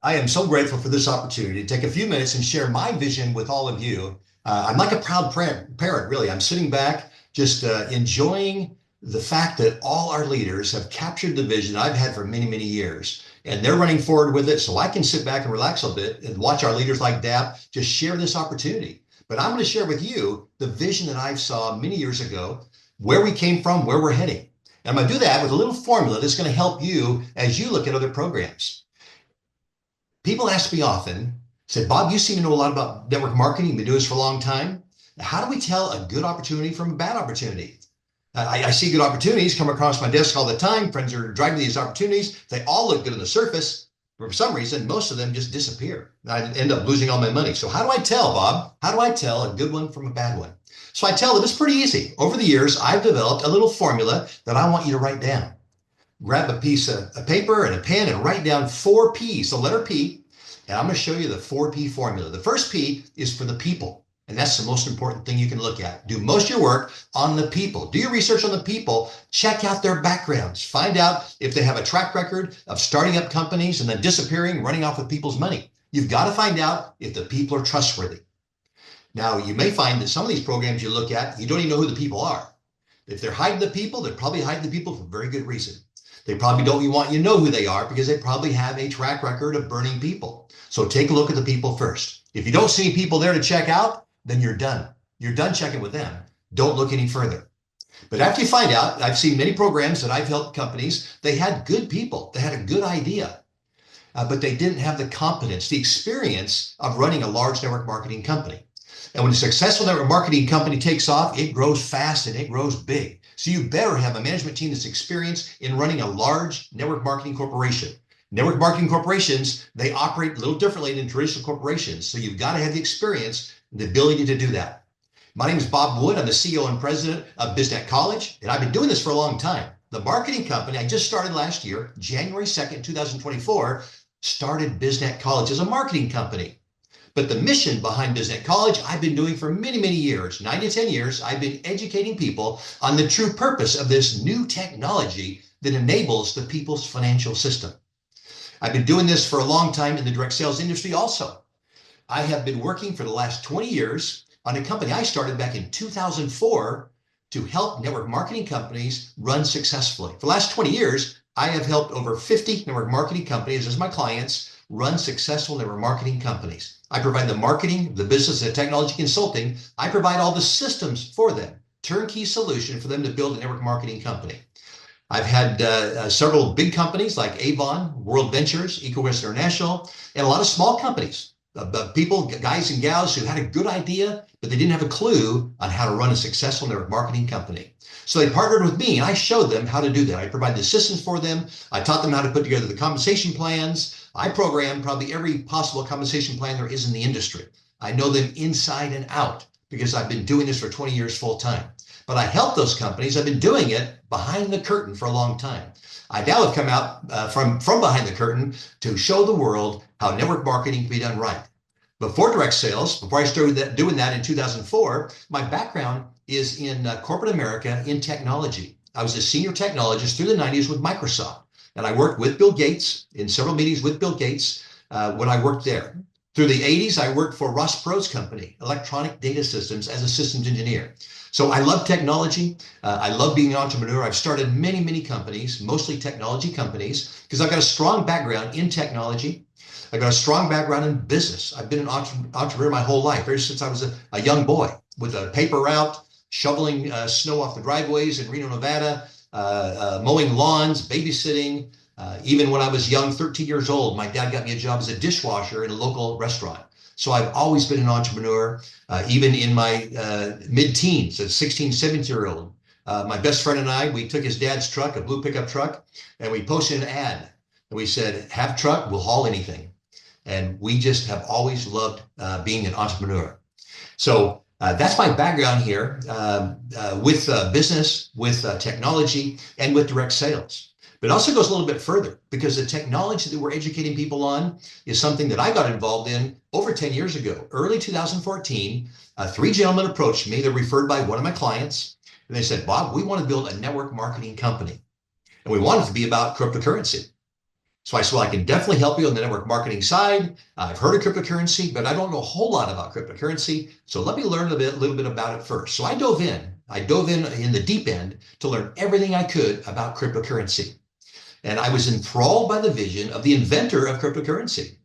I am so grateful for this opportunity to take a few minutes and share my vision with all of you. I'm like a proud parent, really. I'm sitting back just enjoying the fact that all our leaders have captured the vision I've had for many, many years. And they're running forward with it. So I can sit back and relax a bit and watch our leaders like DAP just share this opportunity. But I'm going to share with you the vision that I saw many years ago, where we came from, where we're heading. And I'm going to do that with a little formula that's going to help you as you look at other programs. People ask me often, said, Bob, you seem to know a lot about network marketing. You've been doing this for a long time. How do we tell a good opportunity from a bad opportunity? I see good opportunities come across my desk all the time. Friends are driving these opportunities. They all look good on the surface. But for some reason, most of them just disappear. I end up losing all my money. So how do I tell, Bob? How do I tell a good one from a bad one? So I tell them it's pretty easy. Over the years, I've developed a little formula that I want you to write down. Grab a piece of a paper and a pen and write down four P's, the letter P, and I'm going to show you the 4P formula. The first P is for the people, and that's the most important thing you can look at. Do most of your work on the people. Do your research on the people. Check out their backgrounds. Find out if they have a track record of starting up companies and then disappearing, running off with people's money. You've got to find out if the people are trustworthy. Now, you may find that some of these programs you look at, you don't even know who the people are. If they're hiding the people, they're probably hiding the people for a very good reason. They probably don't want you to know who they are because they probably have a track record of burning people. So take a look at the people first. If you don't see people there to check out, then you're done. You're done checking with them. Don't look any further. But after you find out, I've seen many programs that I've helped companies, they had good people. They had a good idea, but they didn't have the competence, the experience of running a large network marketing company. And when a successful network marketing company takes off, it grows fast and it grows big. So you better have a management team that's experienced in running a large network marketing corporation. Network marketing corporations, they operate a little differently than traditional corporations. So you've got to have the experience and the ability to do that. My name is Bob Wood. I'm the CEO and president of BizNet College, and I've been doing this for a long time. The marketing company I just started last year, January 2nd, 2024, started BizNet College as a marketing company. But the mission behind BizNet College, I've been doing for many, many years, 9 to 10 years. I've been educating people on the true purpose of this new technology that enables the people's financial system. I've been doing this for a long time in the direct sales industry also. I have been working for the last 20 years on a company I started back in 2004 to help network marketing companies run successfully. For the last 20 years, I have helped over 50 network marketing companies as my clients run successful network marketing companies. I provide the marketing, the business, and technology consulting. I provide all the systems for them, turnkey solution for them to build a network marketing company. I've had several big companies like Avon, World Ventures, EcoWest International, and a lot of small companies, people, guys and gals who had a good idea, but they didn't have a clue on how to run a successful network marketing company. So they partnered with me and I showed them how to do that. I provided the systems for them. I taught them how to put together the compensation plans. I programmed probably every possible compensation plan there is in the industry. I know them inside and out because I've been doing this for 20 years full time. But I help those companies. I've been doing it behind the curtain for a long time. I now have come out from behind the curtain to show the world how network marketing can be done right. Before direct sales, before I started doing that in 2004, my background is in corporate America in technology. I was a senior technologist through the 90s with Microsoft, and I worked with Bill Gates in several meetings with Bill Gates when I worked there. Through the 80s, I worked for Ross Perot's company, Electronic Data Systems, as a systems engineer. So I love technology. I love being an entrepreneur. I've started many, many companies, mostly technology companies, because I've got a strong background in technology. I've got a strong background in business. I've been an entrepreneur my whole life, ever since I was a young boy with a paper route, shoveling snow off the driveways in Reno, Nevada, mowing lawns, babysitting. Even when I was young, 13 years old, my dad got me a job as a dishwasher in a local restaurant. So I've always been an entrepreneur, even in my mid-teens, as a 16, 17-year-old. My best friend and I, we took his dad's truck, a blue pickup truck, and we posted an ad. And we said, have truck, we'll haul anything. And we just have always loved being an entrepreneur. So that's my background here with business, with technology, and with direct sales. But it also goes a little bit further because the technology that we're educating people on is something that I got involved in over 10 years ago. Early 2014, three gentlemen approached me. They're referred by one of my clients. And they said, Bob, we want to build a network marketing company. And we want it to be about cryptocurrency. So I said, well, I can definitely help you on the network marketing side. I've heard of cryptocurrency, but I don't know a whole lot about cryptocurrency. So let me learn a little bit about it first. So I dove in. I dove in the deep end to learn everything I could about cryptocurrency. And I was enthralled by the vision of the inventor of cryptocurrency.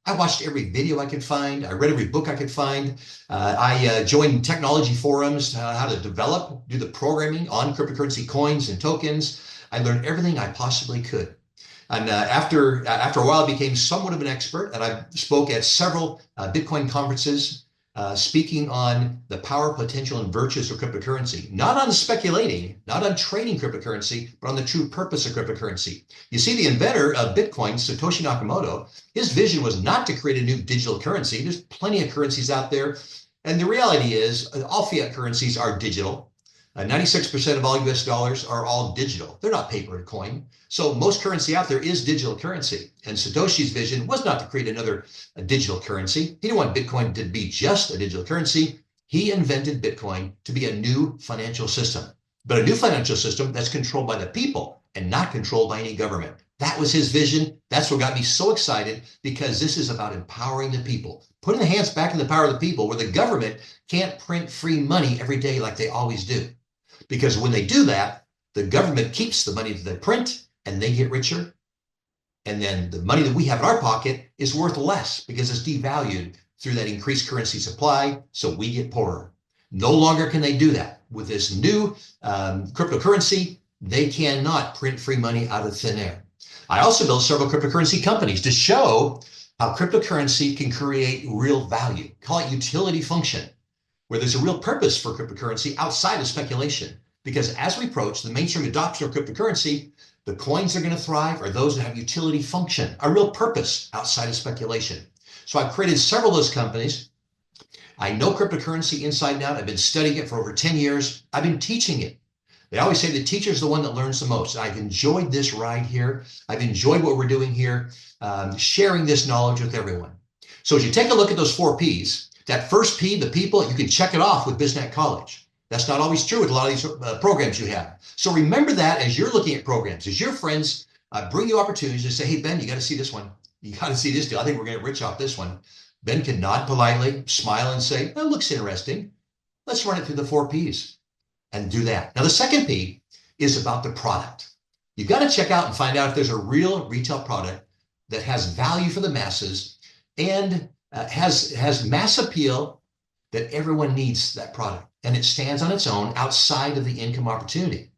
I watched every video I could find. I read every book I could find. I joined technology forums, how to develop, do the programming on cryptocurrency coins and tokens. I learned everything I possibly could. And after a while, I became somewhat of an expert, and I spoke at several Bitcoin conferences, speaking on the power, potential, and virtues of cryptocurrency. Not on speculating, not on trading cryptocurrency, but on the true purpose of cryptocurrency. You see, the inventor of Bitcoin, Satoshi Nakamoto, his vision was not to create a new digital currency. There's plenty of currencies out there, and the reality is, all fiat currencies are digital. 96% of all US dollars are all digital. They're not paper and coin. So most currency out there is digital currency. And Satoshi's vision was not to create another digital currency. He didn't want Bitcoin to be just a digital currency. He invented Bitcoin to be a new financial system, but a new financial system that's controlled by the people and not controlled by any government. That was his vision. That's what got me so excited, because this is about empowering the people, putting the hands back in the power of the people, where the government can't print free money every day like they always do. Because when they do that, the government keeps the money that they print and they get richer. And then the money that we have in our pocket is worth less because it's devalued through that increased currency supply. So we get poorer. No longer can they do that. With this new cryptocurrency, they cannot print free money out of thin air. I also built several cryptocurrency companies to show how cryptocurrency can create real value. Call it utility function, where there's a real purpose for cryptocurrency outside of speculation. Because as we approach the mainstream adoption of cryptocurrency, the coins that are going to thrive are those that have utility function, a real purpose outside of speculation. So I've created several of those companies. I know cryptocurrency inside and out. I've been studying it for over 10 years. I've been teaching it. They always say the teacher is the one that learns the most. I've enjoyed this ride here. I've enjoyed what we're doing here, sharing this knowledge with everyone. So as you take a look at those 4 Ps, that first P, the people, you can check it off with BizNet College. That's not always true with a lot of these programs you have. So remember that as you're looking at programs, as your friends bring you opportunities to say, hey, Ben, you got to see this one. You got to see this deal. I think we're going to get rich off this one. Ben can nod politely, smile, and say, that looks interesting. Let's run it through the 4 Ps and do that. Now, the second P is about the product. You've got to check out and find out if there's a real retail product that has value for the masses and has mass appeal, that everyone needs that product and it stands on its own outside of the income opportunity.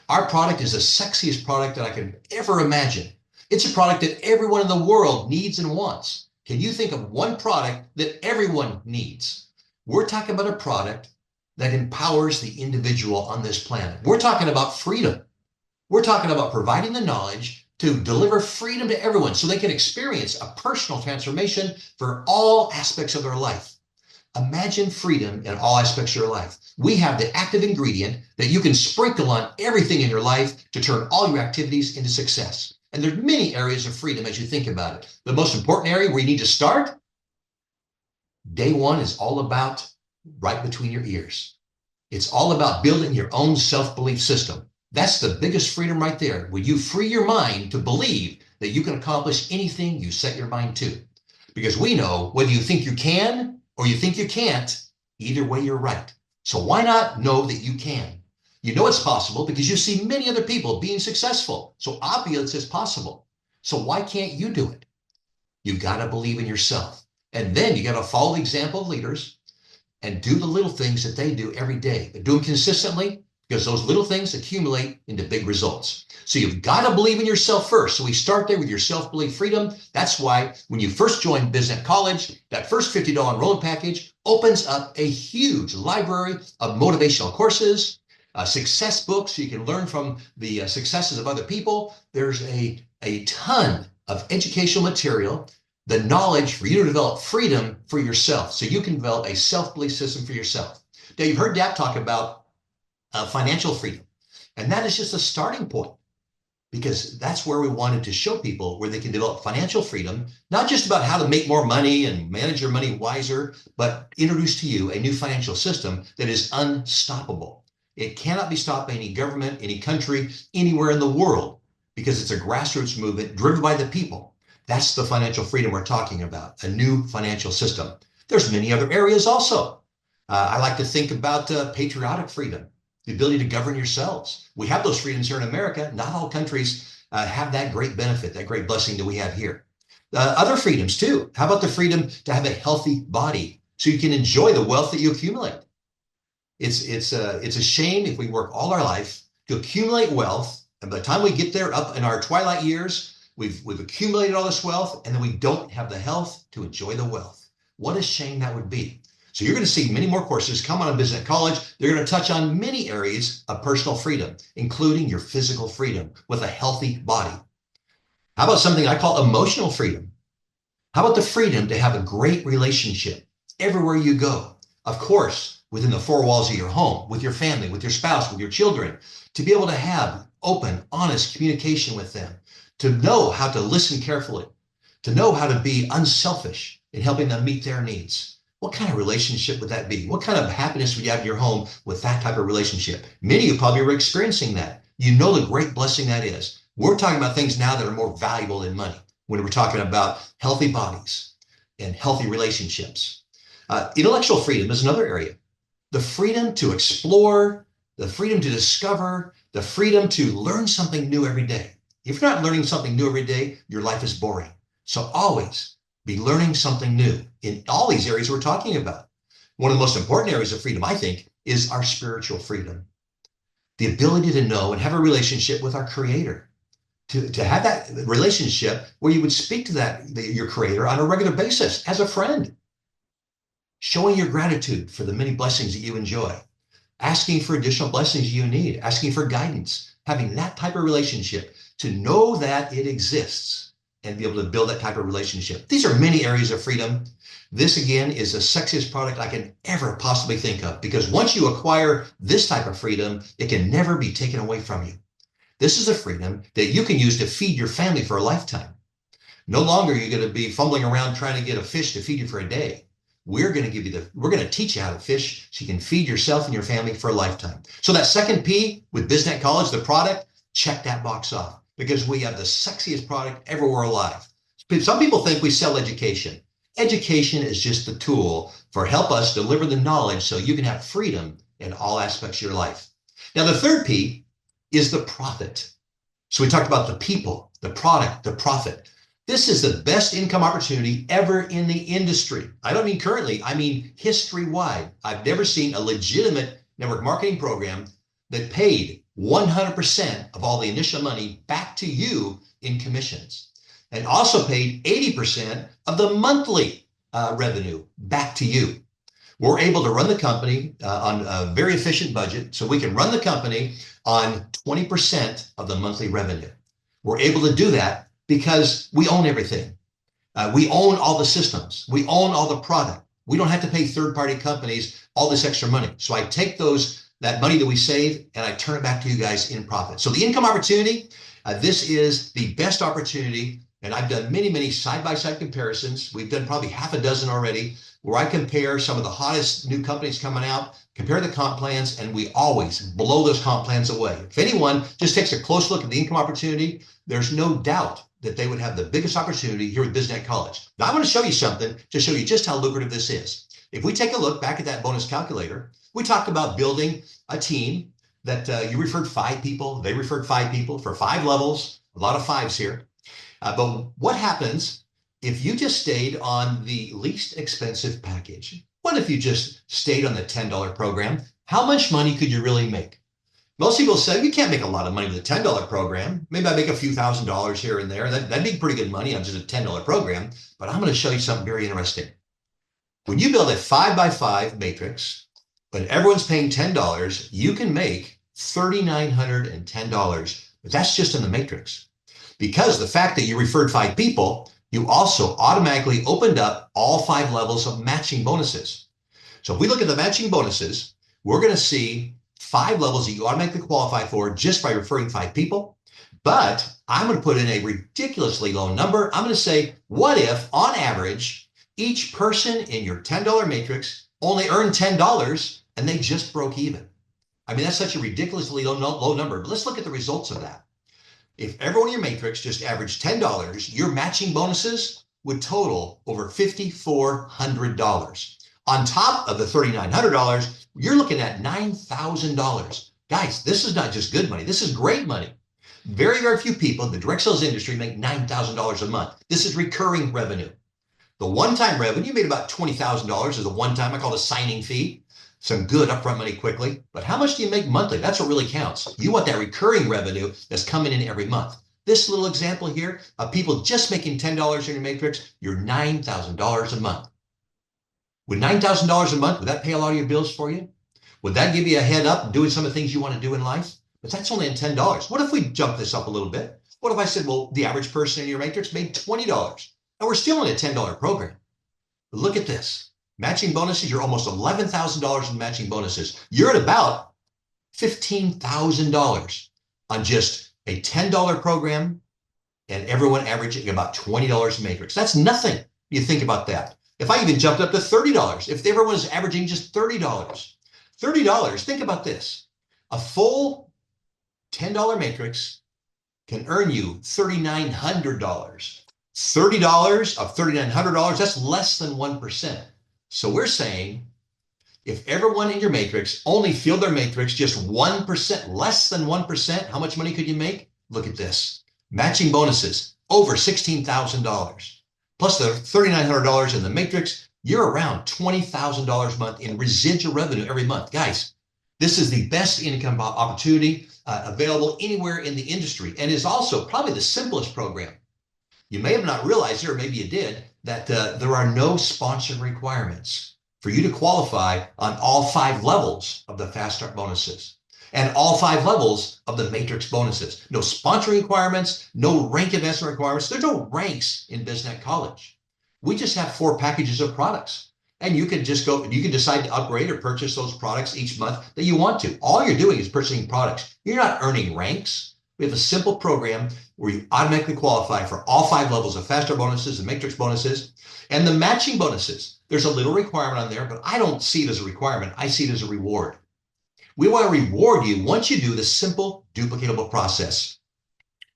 Our product is the sexiest product that I could ever imagine. It's a product that everyone in the world needs and wants. Can you think of one product that everyone needs? We're talking about a product that empowers the individual on this planet. We're talking about freedom. We're talking about providing the knowledge to deliver freedom to everyone so they can experience a personal transformation for all aspects of their life. Imagine freedom in all aspects of your life. We have the active ingredient that you can sprinkle on everything in your life to turn all your activities into success. And there's many areas of freedom as you think about it. The most important area where you need to start, day one, is all about right between your ears. It's all about building your own self-belief system. That's the biggest freedom right there, when you free your mind to believe that you can accomplish anything you set your mind to. Because we know whether you think you can or you think you can't, either way you're right. So why not know that you can? You know it's possible because you see many other people being successful. So obviously it's possible. So why can't you do it? You've got to believe in yourself. And then you got to follow the example of leaders and do the little things that they do every day, but do them consistently, because those little things accumulate into big results. So you've got to believe in yourself first. So we start there with your self-belief freedom. That's why when you first join BizNet College, that first $50 enrollment package opens up a huge library of motivational courses, success books, so you can learn from the successes of other people. There's a ton of educational material, the knowledge for you to develop freedom for yourself, so you can develop a self-belief system for yourself. Now, you've heard Dap talk about financial freedom, and that is just a starting point, because that's where we wanted to show people where they can develop financial freedom, not just about how to make more money and manage your money wiser, but introduce to you a new financial system that is unstoppable. It cannot be stopped by any government, any country, anywhere in the world. because it's a grassroots movement driven by the people. That's the financial freedom we're talking about, a new financial system. There's many other areas also. I like to think about patriotic freedom, the ability to govern yourselves. We have those freedoms here in America. Not all countries have that great benefit, that great blessing that we have here. Other freedoms too. How about the freedom to have a healthy body so you can enjoy the wealth that you accumulate? It's a shame if we work all our life to accumulate wealth, and by the time we get there up in our twilight years, we've accumulated all this wealth, and then we don't have the health to enjoy the wealth. What a shame that would be. So you're going to see many more courses come on in BizNet College. They're going to touch on many areas of personal freedom, including your physical freedom with a healthy body. How about something I call emotional freedom? How about the freedom to have a great relationship everywhere you go? Of course, within the four walls of your home, with your family, with your spouse, with your children, to be able to have open, honest communication with them, to know how to listen carefully, to know how to be unselfish in helping them meet their needs. What kind of relationship would that be? What kind of happiness would you have in your home with that type of relationship? Many of you probably are experiencing that. You know the great blessing that is. We're talking about things now that are more valuable than money when we're talking about healthy bodies and healthy relationships. Intellectual freedom is another area. The freedom to explore, the freedom to discover, the freedom to learn something new every day. If you're not learning something new every day, your life is boring. So always be learning something new in all these areas we're talking about. One of the most important areas of freedom, I think, is our spiritual freedom. The ability to know and have a relationship with our Creator. To have that relationship where you would speak to your Creator on a regular basis as a friend. Showing your gratitude for the many blessings that you enjoy. Asking for additional blessings you need. Asking for guidance. Having that type of relationship to know that it exists and be able to build that type of relationship. These are many areas of freedom. This, again, is the sexiest product I can ever possibly think of, because once you acquire this type of freedom, it can never be taken away from you. This is a freedom that you can use to feed your family for a lifetime. No longer are you going to be fumbling around trying to get a fish to feed you for a day. We're going to teach you how to fish so you can feed yourself and your family for a lifetime. So that second P with BizNet College, the product, check that box off, because we have the sexiest product everywhere alive. Some people think we sell education. Education is just the tool for help us deliver the knowledge so you can have freedom in all aspects of your life. Now, the third P is the profit. So we talked about the people, the product, the profit. This is the best income opportunity ever in the industry. I don't mean currently, I mean history-wide. I've never seen a legitimate network marketing program that paid 100% of all the initial money back to you in commissions, and also paid 80% of the monthly revenue back to you. We're able to run the company on a very efficient budget, so we can run the company on 20% of the monthly revenue. We're able to do that because we own everything. We own all the systems. We own all the product. We don't have to pay third-party companies all this extra money. So I take that money that we save and I turn it back to you guys in profit. So the income opportunity, this is the best opportunity. And I've done many, many side-by-side comparisons. We've done probably half a dozen already, where I compare some of the hottest new companies coming out, compare the comp plans, and we always blow those comp plans away. If anyone just takes a close look at the income opportunity, there's no doubt that they would have the biggest opportunity here at BizNet College. Now, I want to show you something to show you just how lucrative this is. If we take a look back at that bonus calculator, we talked about building a team that you referred 5 people, they referred 5 people for 5 levels, a lot of 5s here. But what happens if you just stayed on the least expensive package? What if you just stayed on the $10 program? How much money could you really make? Most people say you can't make a lot of money with a $10 program. Maybe I make a few $1,000s here and there. That'd be pretty good money on just a $10 program. But I'm going to show you something very interesting. When you build a 5x5 matrix, when everyone's paying $10, you can make $3,910. But that's just in the matrix. Because the fact that you referred 5 people, you also automatically opened up all 5 levels of matching bonuses. So if we look at the matching bonuses, we're going to see 5 levels that you automatically qualify for just by referring 5 people. But I'm going to put in a ridiculously low number. I'm going to say, what if on average, each person in your $10 matrix only earned $10 and they just broke even? I mean, that's such a ridiculously low number. But let's look at the results of that. If everyone in your matrix just averaged $10, your matching bonuses would total over $5,400. On top of the $3,900, you're looking at $9,000. Guys, this is not just good money. This is great money. Very, very few people in the direct sales industry make $9,000 a month. This is recurring revenue. The one-time revenue, you made about $20,000 as a one-time, I call it a signing fee. Some good upfront money quickly. But how much do you make monthly? That's what really counts. You want that recurring revenue that's coming in every month. This little example here of people just making $10 in your matrix, you're $9,000 a month. With $9,000 a month, would that pay a lot of your bills for you? Would that give you a head up doing some of the things you want to do in life? But that's only in $10. What if we jump this up a little bit? What if I said, well, the average person in your matrix made $20, and we're still in a $10 program? But look at this. Matching bonuses, you're almost $11,000 in matching bonuses. You're at about $15,000 on just a $10 program, and everyone averaging about $20 a matrix. That's nothing. You think about that. If I even jumped up to $30, if everyone was averaging just $30, think about this. A full $10 matrix can earn you $3,900. $30 of $3,900, that's less than 1%. So we're saying if everyone in your matrix only filled their matrix just 1%, less than 1%, how much money could you make? Look at this. Matching bonuses, over $16,000. Plus the $3,900 in the matrix, you're around $20,000 a month in residual revenue every month. Guys, this is the best income opportunity available anywhere in the industry, and is also probably the simplest program. You may have not realized, or maybe you did, that there are no sponsor requirements for you to qualify on all 5 levels of the Fast Start bonuses and all 5 levels of the matrix bonuses. No sponsor requirements, no rank investment requirements. There's no ranks in BizNet College. We just have 4 packages of products, and you can just go, you can decide to upgrade or purchase those products each month that you want to. All you're doing is purchasing products. You're not earning ranks. We have a simple program where you automatically qualify for all 5 levels of Fast Start bonuses and matrix bonuses and the matching bonuses. There's a little requirement on there, but I don't see it as a requirement. I see it as a reward. We want to reward you once you do the simple duplicatable process.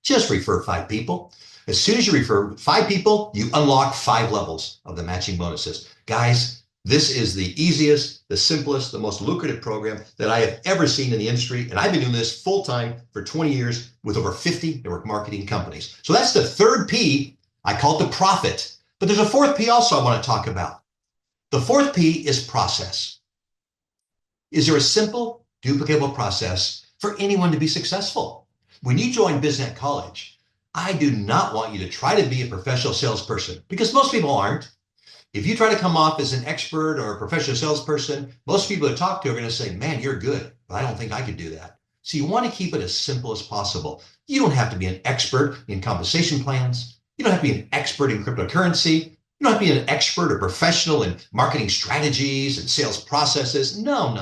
Just refer 5 people. As soon as you refer 5 people, you unlock 5 levels of the matching bonuses. Guys, this is the easiest, the simplest, the most lucrative program that I have ever seen in the industry. And I've been doing this full time for 20 years with over 50 network marketing companies. So that's the 3rd P. I call it the profit. But there's a 4th P also I want to talk about. The 4th P is process. Is there a simple, duplicatable process for anyone to be successful? When you join BizNet College, I do not want you to try to be a professional salesperson, because most people aren't. If you try to come off as an expert or a professional salesperson, most people that talk to are going to say, man, you're good, but I don't think I could do that. So you want to keep it as simple as possible. You don't have to be an expert in compensation plans. You don't have to be an expert in cryptocurrency. You don't have to be an expert or professional in marketing strategies and sales processes. No.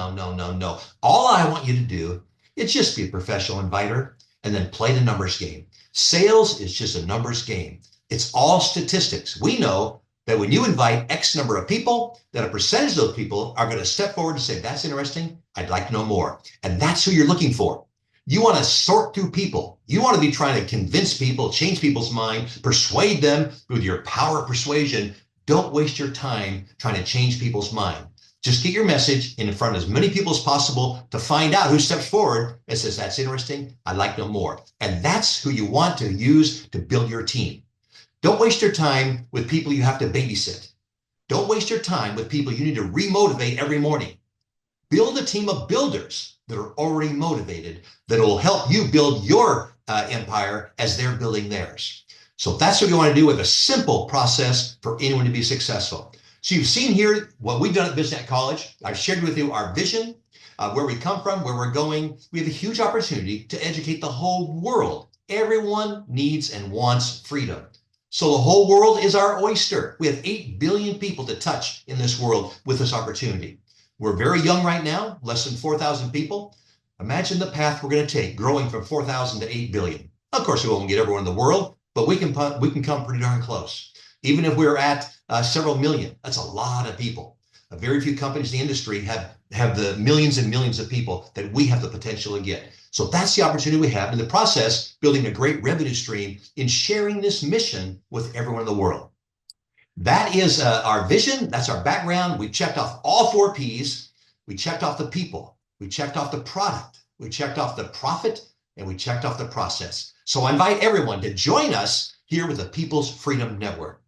All I want you to do is just be a professional inviter and then play the numbers game. Sales is just a numbers game. It's all statistics. We know that when you invite X number of people, that a percentage of those people are going to step forward and say, that's interesting, I'd like to know more. And that's who you're looking for. You want to sort through people. You want to be trying to convince people, change people's mind, persuade them with your power of persuasion. Don't waste your time trying to change people's mind. Just get your message in front of as many people as possible to find out who steps forward and says, that's interesting, I'd like to know more. And that's who you want to use to build your team. Don't waste your time with people you have to babysit. Don't waste your time with people you need to remotivate every morning. Build a team of builders that are already motivated, that will help you build your empire as they're building theirs. So that's what you want to do with a simple process for anyone to be successful. So you've seen here what we've done at BizNet College. I've shared with you our vision, where we come from, where we're going. We have a huge opportunity to educate the whole world. Everyone needs and wants freedom. So the whole world is our oyster. We have 8 billion people to touch in this world with this opportunity. We're very young right now, less than 4,000 people. Imagine the path we're going to take, growing from 4,000 to 8 billion. Of course, we won't get everyone in the world, but we can come pretty darn close. Even if we're at several million, that's a lot of people. Very few companies in the industry have the millions and millions of people that we have the potential to get. So that's the opportunity we have in the process, building a great revenue stream in sharing this mission with everyone in the world. That is our vision. That's our background. We checked off all 4 Ps. We checked off the people. We checked off the product. We checked off the profit, and we checked off the process. So I invite everyone to join us here with the People's Freedom Network.